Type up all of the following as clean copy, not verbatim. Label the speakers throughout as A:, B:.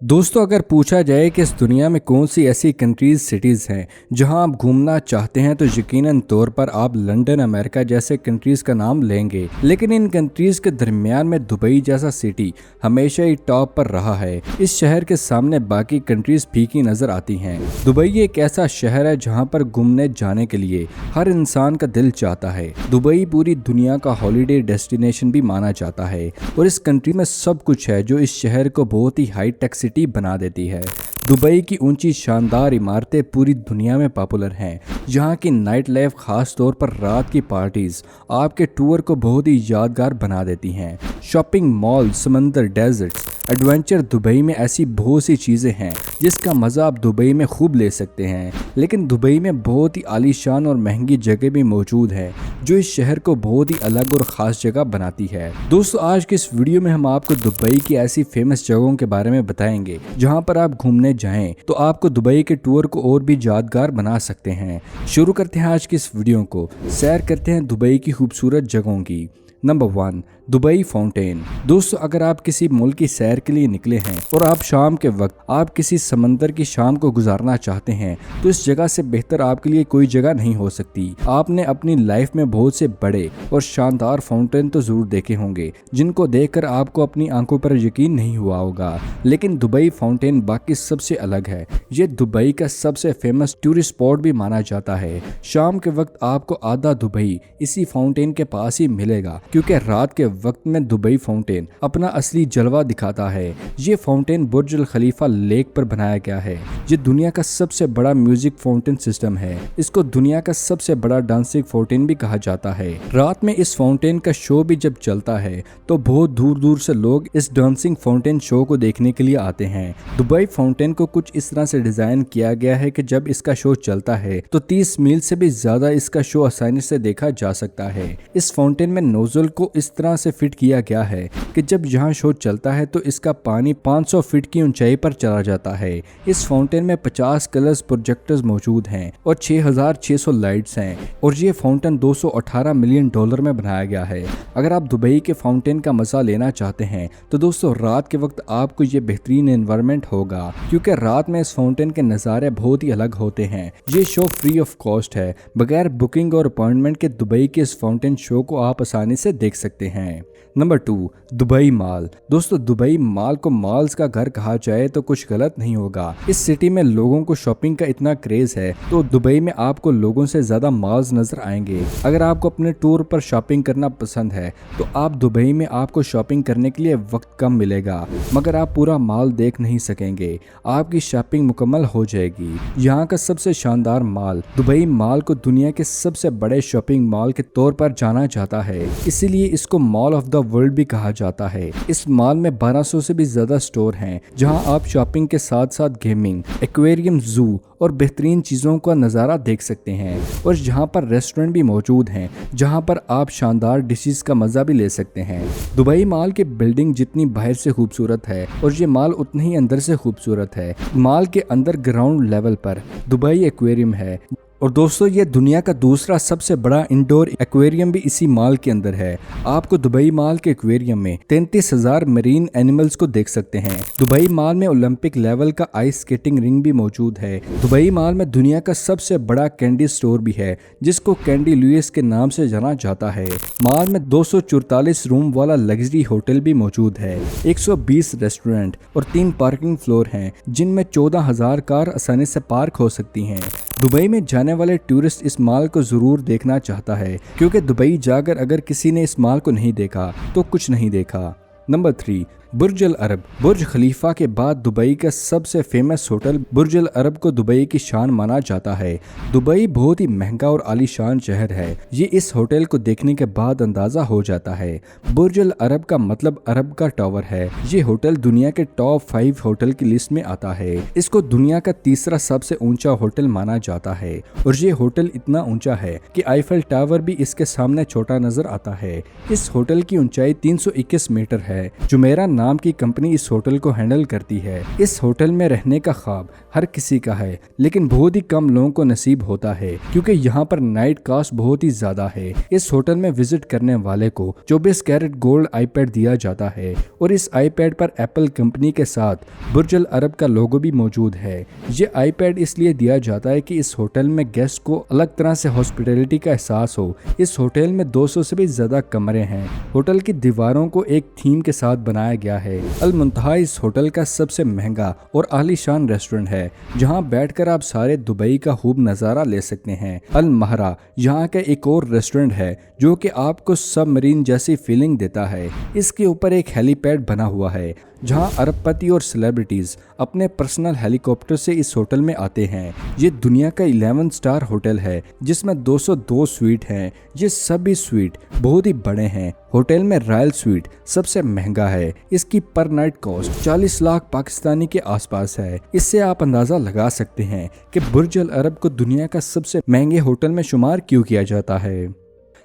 A: दोस्तों, अगर पूछा जाए कि इस दुनिया में कौन सी ऐसी कंट्रीज सिटीज़ हैं जहां आप घूमना चाहते हैं तो यकीनन तौर पर आप लंदन अमेरिका जैसे कंट्रीज़ का नाम लेंगे। लेकिन इन कंट्रीज़ के दरमियान में दुबई जैसा सिटी हमेशा ही टॉप पर रहा है। इस शहर के सामने बाकी कंट्रीज़ फीकी नज़र आती हैं। दुबई एक ऐसा शहर है जहां पर घूमने जाने के लिए हर इंसान का दिल चाहता है। दुबई पूरी दुनिया का हॉलीडे डेस्टिनेशन भी माना जाता है और इस कंट्री में सब कुछ है जो इस शहर को बहुत ही हाई टेक सिटी बना देती है। दुबई की ऊंची शानदार इमारतें पूरी दुनिया में पॉपुलर हैं। यहाँ की नाइट लाइफ खास तौर पर रात की पार्टीज आपके टूर को बहुत ही यादगार बना देती हैं। शॉपिंग मॉल, समंदर, डेजर्ट्स, एडवेंचर, दुबई में ऐसी बहुत सी चीज़ें हैं जिसका मज़ा आप दुबई में खूब ले सकते हैं। लेकिन दुबई में बहुत ही आलीशान और महंगी जगह भी मौजूद है जो इस शहर को बहुत ही अलग और ख़ास जगह बनाती है। दोस्तों, आज की इस वीडियो में हम आपको दुबई की ऐसी फेमस जगहों के बारे में बताएंगे जहां पर आप घूमने जाएं तो आपको दुबई के टूर को और भी यादगार बना सकते हैं। शुरू करते हैं आज की इस वीडियो को। सैर करते हैं दुबई की खूबसूरत जगहों की। Number 1, Dubai fountain. दोस्तों, अगर आप किसी मुल्क की सैर के लिए निकले हैं और आप शाम के वक्त आप किसी समंदर की शाम को गुजारना चाहते हैं तो इस जगह से बेहतर आपके लिए कोई जगह नहीं हो सकती। आपने अपनी लाइफ में बहुत से बड़े और शानदार फाउंटेन तो जरूर देखे होंगे जिनको देखकर आपको अपनी आंखों पर यकीन नहीं हुआ होगा, लेकिन दुबई फाउंटेन बाकी सबसे अलग है। ये दुबई का सबसे फेमस टूरिस्ट स्पॉट भी माना जाता है। शाम के वक्त आपको आधा दुबई इसी फाउंटेन के पास ही मिलेगा क्योंकि रात के वक्त में दुबई फाउंटेन अपना असली जलवा दिखाता है। ये फाउंटेन बुर्ज अल खलीफा लेक पर बनाया गया है। ये दुनिया का सबसे बड़ा म्यूजिक फाउंटेन सिस्टम है। इसको दुनिया का सबसे बड़ा डांसिंग फाउंटेन भी कहा जाता है। रात में इस फाउंटेन का शो भी जब चलता है तो बहुत दूर दूर से लोग इस डांसिंग फाउंटेन शो को देखने के लिए आते हैं। दुबई फाउंटेन को कुछ इस तरह से डिजाइन किया गया है कि जब इसका शो चलता है तो 30 मील से भी ज्यादा इसका शो आसानी से देखा जा सकता है। इस फाउंटेन में नोजल को इस तरह से फिट किया गया है कि जब यहाँ शो चलता है तो इसका पानी 500 फीट की ऊंचाई पर चला जाता है। इस फाउंटेन में 50 कलर्स प्रोजेक्टर्स मौजूद हैं और 6600 लाइट्स हैं और ये फाउंटेन $218 मिलियन में बनाया गया है। अगर आप दुबई के फाउंटेन का मजा लेना चाहते हैं तो दोस्तों, रात के वक्त आपको ये बेहतरीन एनवायरनमेंट होगा क्योंकि रात में इस फाउंटेन के नज़ारे बहुत ही अलग होते हैं। ये शो फ्री ऑफ कॉस्ट है। बगैर बुकिंग और अपॉइंटमेंट के दुबई के इस फाउंटेन शो को आप आसानी से देख सकते हैं। Number 2, Dubai mall. दोस्तों, दुबई मॉल को मॉल्स का घर कहा जाए तो कुछ गलत नहीं होगा। इस सिटी में लोगों को शॉपिंग का इतना क्रेज है तो दुबई में आपको लोगों से ज्यादा मॉल्स नजर आएंगे। अगर आपको अपने टूर पर शॉपिंग करना पसंद है तो आप दुबई में आपको शॉपिंग करने के लिए वक्त कम मिलेगा, मगर आप पूरा मॉल देख नहीं सकेंगे। आपकी शॉपिंग मुकम्मल हो जाएगी। यहाँ का सबसे शानदार मॉल दुबई मॉल को दुनिया के सबसे बड़े शॉपिंग मॉल के तौर पर जाना जाता है, इसीलिए इसको मॉल ऑफ द वर्ल्ड भी कहा जाता है। इस मॉल में 1200 से भी ज्यादा स्टोर हैं जहां आप शॉपिंग के साथ साथ गेमिंग, एक्वेरियम, जू और बेहतरीन चीजों का नज़ारा देख सकते हैं। और जहां पर रेस्टोरेंट भी मौजूद हैं जहां पर आप शानदार डिशेस का मजा भी ले सकते हैं। दुबई मॉल की बिल्डिंग जितनी बाहर से खूबसूरत है और ये मॉल उतनी ही अंदर से खूबसूरत है। मॉल के अंदर ग्राउंड लेवल पर दुबई एक्वेरियम है और दोस्तों, ये दुनिया का दूसरा सबसे बड़ा इंडोर एक्वेरियम भी इसी मॉल के अंदर है। आपको दुबई मॉल के एक्वेरियम में 33,000 मरीन एनिमल्स को देख सकते हैं। दुबई मॉल में ओलंपिक लेवल का आइस स्केटिंग रिंग भी मौजूद है। दुबई मॉल में दुनिया का सबसे बड़ा कैंडी स्टोर भी है जिसको कैंडी लुइस के नाम से जाना जाता है। मॉल में 244 रूम वाला लग्जरी होटल भी मौजूद है। 120 रेस्टोरेंट और 3 पार्किंग फ्लोर हैं जिनमें 14,000 कार आसानी से पार्क हो सकती हैं। दुबई में जाने वाले टूरिस्ट इस मॉल को जरूर देखना चाहता है क्योंकि दुबई जाकर अगर किसी ने इस मॉल को नहीं देखा तो कुछ नहीं देखा। नंबर 3, बुर्ज अल अरब। बुर्ज खलीफा के बाद दुबई का सबसे फेमस होटल बुर्ज अल अरब को दुबई की शान माना जाता है। दुबई बहुत ही महंगा और आलीशान शहर है, ये इस होटल को देखने के बाद अंदाजा हो जाता है। बुर्ज अल अरब का मतलब अरब का टावर है। ये होटल दुनिया के टॉप 5 होटल की लिस्ट में आता है। इसको दुनिया का तीसरा सबसे ऊंचा होटल माना जाता है और ये होटल इतना ऊंचा है कि आईफल टावर भी इसके सामने छोटा नजर आता है। इस होटल की ऊंचाई 321 मीटर है। जुमेरा नाम की कंपनी इस होटल को हैंडल करती है। इस होटल में रहने का ख्वाब हर किसी का है, लेकिन बहुत ही कम लोगों को नसीब होता है क्योंकि यहाँ पर नाइट कॉस्ट बहुत ही ज्यादा है। इस होटल में विजिट करने वाले को 24 कैरेट गोल्ड आईपैड दिया जाता है और इस आईपैड पर एप्पल कंपनी के साथ बुर्ज अल अरब का लोगो भी मौजूद है। ये आईपैड इसलिए दिया जाता है कि इस होटल में गेस्ट को अलग तरह से हॉस्पिटैलिटी का एहसास हो। इस होटल में 200 से भी ज्यादा कमरे हैं। होटल की दीवारों को एक थीम के साथ बनाया गया है। अल मुंतहा इस होटल का सबसे महंगा और आलीशान रेस्टोरेंट है, जहां बैठकर आप सारे दुबई का खूब नज़ारा ले सकते हैं। अल महरा यहाँ का एक और रेस्टोरेंट है जो कि आपको सबमरीन जैसी फीलिंग देता है। इसके ऊपर एक हेलीपैड बना हुआ है जहां अरबपति और सेलिब्रिटीज अपने पर्सनल हेलीकॉप्टर से इस होटल में आते हैं। ये दुनिया का 11 स्टार होटल है जिसमें 202 स्वीट हैं। ये सभी स्वीट बहुत ही बड़े हैं। होटल में रॉयल स्वीट सबसे महंगा है। इसकी पर नाइट कॉस्ट 40 लाख पाकिस्तानी के आसपास है। इससे आप अंदाजा लगा सकते हैं कि बुर्ज अल अरब को दुनिया का सबसे महंगे होटल में शुमार क्यों किया जाता है।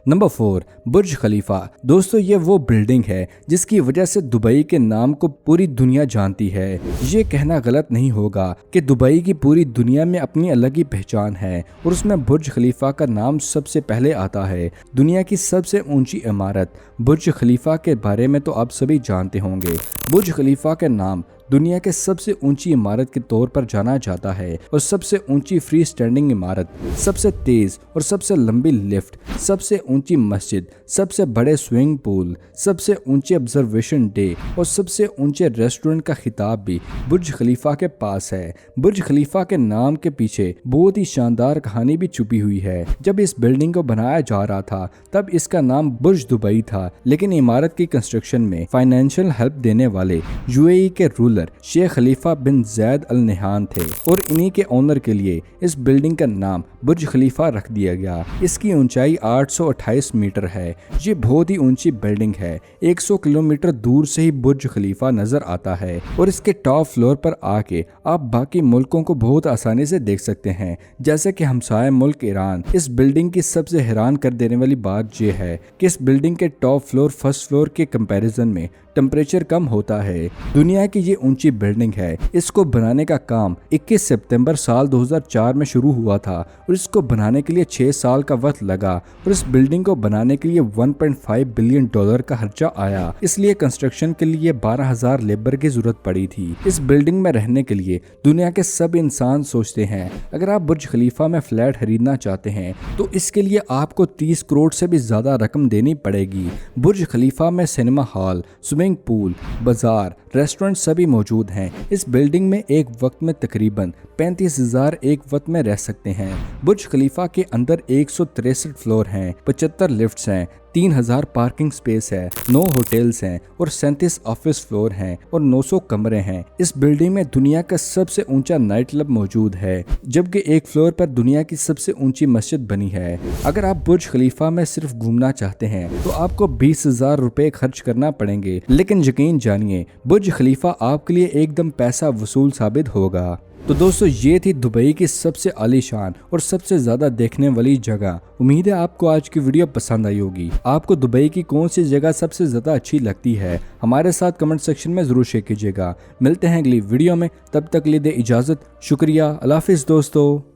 A: नंबर 4, बुर्ज खलीफा। दोस्तों, ये वो बिल्डिंग है जिसकी वजह से दुबई के नाम को पूरी दुनिया जानती है। ये कहना गलत नहीं होगा कि दुबई की पूरी दुनिया में अपनी अलग ही पहचान है और उसमें बुर्ज खलीफा का नाम सबसे पहले आता है। दुनिया की सबसे ऊंची इमारत बुर्ज खलीफा के बारे में तो आप सभी जानते होंगे। बुर्ज खलीफा के नाम दुनिया के सबसे ऊंची इमारत के तौर पर जाना जाता है और सबसे ऊंची फ्री स्टैंडिंग इमारत, सबसे तेज और सबसे लंबी लिफ्ट, सबसे ऊंची मस्जिद, सबसे बड़े स्विमिंग पूल, सबसे ऊंचे ऑब्जर्वेशन डे और सबसे ऊंचे रेस्टोरेंट का खिताब भी बुर्ज खलीफा के पास है। बुर्ज खलीफा के नाम के पीछे बहुत ही शानदार कहानी भी छुपी हुई है। जब इस बिल्डिंग को बनाया जा रहा था तब इसका नाम बुर्ज दुबई था, लेकिन इमारत की कंस्ट्रक्शन में फाइनेंशियल हेल्प देने वाले यूएई के रूलर शेख खलीफा बिन जैद अल नहान थे और इन्हीं के ऑनर के लिए इस बिल्डिंग का नाम बुर्ज खलीफा रख दिया गया। इसकी ऊंचाई 828 मीटर है। ये बहुत ही ऊंची बिल्डिंग है। 100 किलोमीटर दूर से ही बुर्ज खलीफा नजर आता है और इसके टॉप फ्लोर पर आके आप बाकी मुल्कों को बहुत आसानी से देख सकते हैं, जैसे कि हमसाया मुल्क ईरान। इस बिल्डिंग की सबसे हैरान कर देने वाली बात यह है कि इस बिल्डिंग के टॉप फ्लोर फर्स्ट फ्लोर के कंपैरिजन में टेम्परेचर कम होता है। दुनिया की ये ऊंची बिल्डिंग है। इसको बनाने का काम 21 सितंबर साल 2004 में शुरू हुआ था और इसको बनाने के लिए 6 साल का वक्त लगा और इस बिल्डिंग को बनाने के लिए 1.5 बिलियन डॉलर का खर्चा आया। इसलिए कंस्ट्रक्शन के लिए 12,000 लेबर की जरूरत पड़ी थी। इस बिल्डिंग में रहने के लिए दुनिया के सब इंसान सोचते हैं अगर आप बुर्ज खलीफा में फ्लैट खरीदना चाहते हैं तो इसके लिए आपको 30 करोड़ से भी ज्यादा रकम देनी पड़ेगी। बुर्ज खलीफा में सिनेमा हॉल, स्विमिंग पूल, बाजार, रेस्टोरेंट सभी मौजूद हैं। इस बिल्डिंग में एक वक्त में तकरीबन 35,000 एक वक्त में रह सकते हैं। बुर्ज खलीफा के अंदर 163 फ्लोर हैं, 75 लिफ्ट्स हैं, 3,000 पार्किंग स्पेस है, 9 होटल्स हैं और 37 ऑफिस फ्लोर हैं और 900 कमरे हैं। इस बिल्डिंग में दुनिया का सबसे ऊंचा नाइट क्लब मौजूद है, जबकि एक फ्लोर पर दुनिया की सबसे ऊंची मस्जिद बनी है। अगर आप बुर्ज खलीफा में सिर्फ घूमना चाहते हैं तो आपको 20,000 रुपए खर्च करना पड़ेंगे, लेकिन यकीन जानिए बुर्ज खलीफा आपके लिए एकदम पैसा वसूल साबित होगा। तो दोस्तों, ये थी दुबई की सबसे आलीशान और सबसे ज्यादा देखने वाली जगह। उम्मीद है आपको आज की वीडियो पसंद आई होगी। आपको दुबई की कौन सी जगह सबसे ज्यादा अच्छी लगती है हमारे साथ कमेंट सेक्शन में जरूर शेयर कीजिएगा। मिलते हैं अगली वीडियो में, तब तक लिए दे इजाजत। शुक्रिया, अल्लाह हाफिज़ दोस्तों।